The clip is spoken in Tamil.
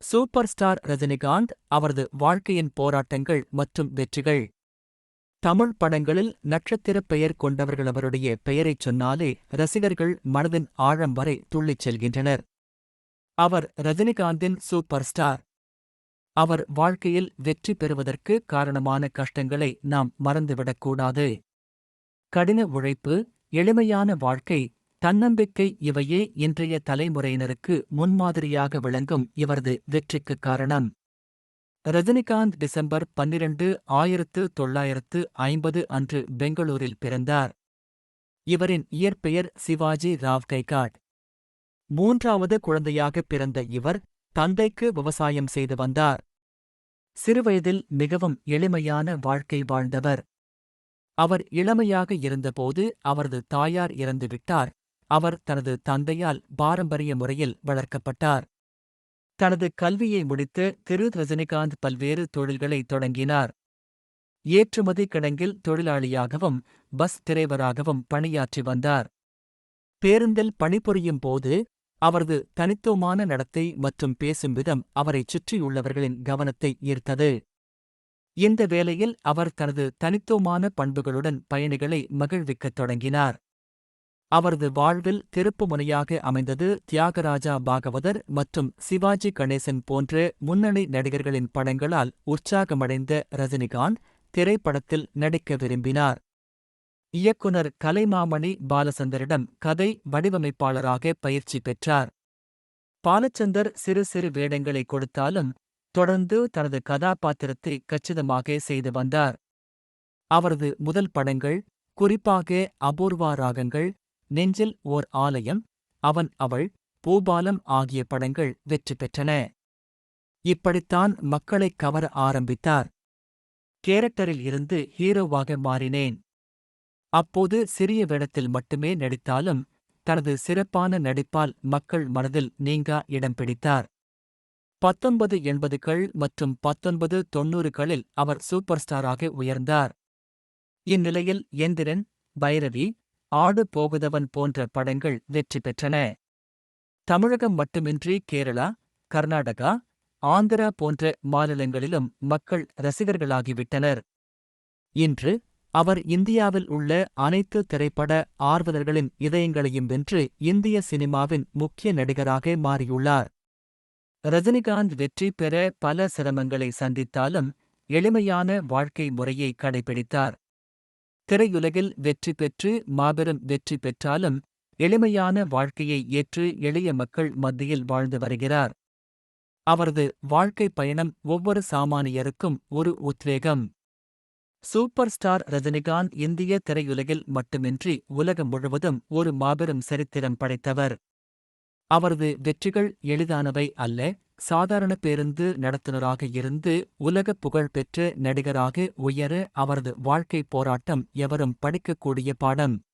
சூப்பர் ஸ்டார் ரஜினிகாந்த் அவரது வாழ்க்கையின் போராட்டங்கள் மற்றும் வெற்றிகள். தமிழ் படங்களில் நட்சத்திரப் பெயர் கொண்டவர்கள் அவருடைய பெயரைச் சொன்னாலே ரசிகர்கள் மனதின் ஆழம் வரை துள்ளிச் செல்கின்றனர். அவர் ரஜினிகாந்தின் சூப்பர் ஸ்டார். அவர் வாழ்க்கையில் வெற்றி பெறுவதற்கு காரணமான கஷ்டங்களை நாம் மறந்துவிடக்கூடாது. கடின உழைப்பு, எளிமையான வாழ்க்கை, தன்னம்பிக்கை இவையே இன்றைய தலைமுறையினருக்கு முன்மாதிரியாக விளங்கும் இவரது வெற்றிக்குக் காரணம். ரஜினிகாந்த் டிசம்பர் 12, 1950 அன்று பெங்களூரில் பிறந்தார். இவரின் இயற்பெயர் சிவாஜி ராவ் கைகாட். மூன்றாவது குழந்தையாக பிறந்த இவர் தந்தைக்கு விவசாயம் செய்து வந்தார். சிறுவயதில் மிகவும் எளிமையான வாழ்க்கை வாழ்ந்தவர். அவர் இளமையாக இருந்தபோது அவரது தாயார் இறந்துவிட்டார். அவர் தனது தந்தையால் பாரம்பரிய முறையில் வளர்க்கப்பட்டார். தனது கல்வியை முடித்து ரஜினிகாந்த் பல்வேறு தொழில்களை தொடங்கினார். ஏற்றுமதி கிடங்கில் தொழிலாளியாகவும் பஸ் டிரைவராகவும் பணியாற்றி வந்தார். பேருந்தில் பணிபுரியும் போது அவரது தனித்துவமான நடத்தை மற்றும் பேசும் விதம் அவரைச் சுற்றியுள்ளவர்களின் கவனத்தை ஈர்த்தது. இந்த வேளையில் அவர் தனது தனித்துவமான பண்புகளுடன் பயணிகளை மகிழ்விக்கத் தொடங்கினார். அவரது வாழ்வில் திருப்புமுனையாக அமைந்தது தியாகராஜா பாகவதர் மற்றும் சிவாஜி கணேசன் போன்ற முன்னணி நடிகர்களின் படங்களால் உற்சாகமடைந்த ரஜினிகாந்த் திரைப்படத்தில் நடிக்க விரும்பினார். இயக்குனர் கலைமாமணி பாலச்சந்தரிடம் கதை வடிவமைப்பாளராக பயிற்சி பெற்றார். பாலச்சந்தர் சிறு சிறு வேடங்களை கொடுத்தாலும் தொடர்ந்து தனது கதாபாத்திரத்தை கச்சிதமாக செய்து வந்தார். அவரது முதல் படங்கள், குறிப்பாக அபூர்வா ராகங்கள், நெஞ்சில் ஓர் ஆலயம், அவன் அவள், பூபாலம் ஆகிய படங்கள் வெற்றி பெற்றன. இப்படித்தான் மக்களைக் கவர ஆரம்பித்தார். கேரக்டரில் இருந்து ஹீரோவாக மாறினேன். அப்போது சிறிய வேடத்தில் மட்டுமே நடித்தாலும் தனது சிறப்பான நடிப்பால் மக்கள் மனதில் நீங்கா இடம் பிடித்தார். 1980கள் மற்றும் 1990களில் அவர் சூப்பர் ஸ்டாராக உயர்ந்தார். இந்நிலையில் எந்திரன், பைரவி, ஆடு போகுதவன் போன்ற படங்கள் வெற்றி பெற்றன. தமிழகம் மட்டுமின்றி கேரளா, கர்நாடகா, ஆந்திரா போன்ற மாநிலங்களிலும் மக்கள் ரசிகர்களாகிவிட்டனர். இன்று அவர் இந்தியாவில் உள்ள அனைத்து திரைப்பட ஆர்வலர்களின் இதயங்களையும் வென்று இந்திய சினிமாவின் முக்கிய நடிகராக மாறியுள்ளார். ரஜினிகாந்த் வெற்றி பெற பல சிரமங்களை சந்தித்தாலும் எளிமையான வாழ்க்கை முறையை கடைபிடித்தார். திரையுலகில் வெற்றி பெற்று மாபெரும் வெற்றி பெற்றாலும் எளிமையான வாழ்க்கையை ஏற்று எளிய மக்கள் மத்தியில் வாழ்ந்து வருகிறார். அவரது வாழ்க்கை பயணம் ஒவ்வொரு சாமானியருக்கும் ஒரு உத்வேகம். சூப்பர் ஸ்டார் ரஜினிகாந்த் இந்திய திரையுலகில் மட்டுமின்றி உலகம் முழுவதும் ஒரு மாபெரும் சரித்திரம் படைத்தவர். அவரது வெற்றிகள் எளிதானவை அல்ல. சாதாரண பேருந்து நடத்துனராக இருந்து உலக புகழ் பெற்ற நடிகராக உயர அவரது வாழ்க்கை போராட்டம் எவரும் படிக்கக்கூடிய பாடம்.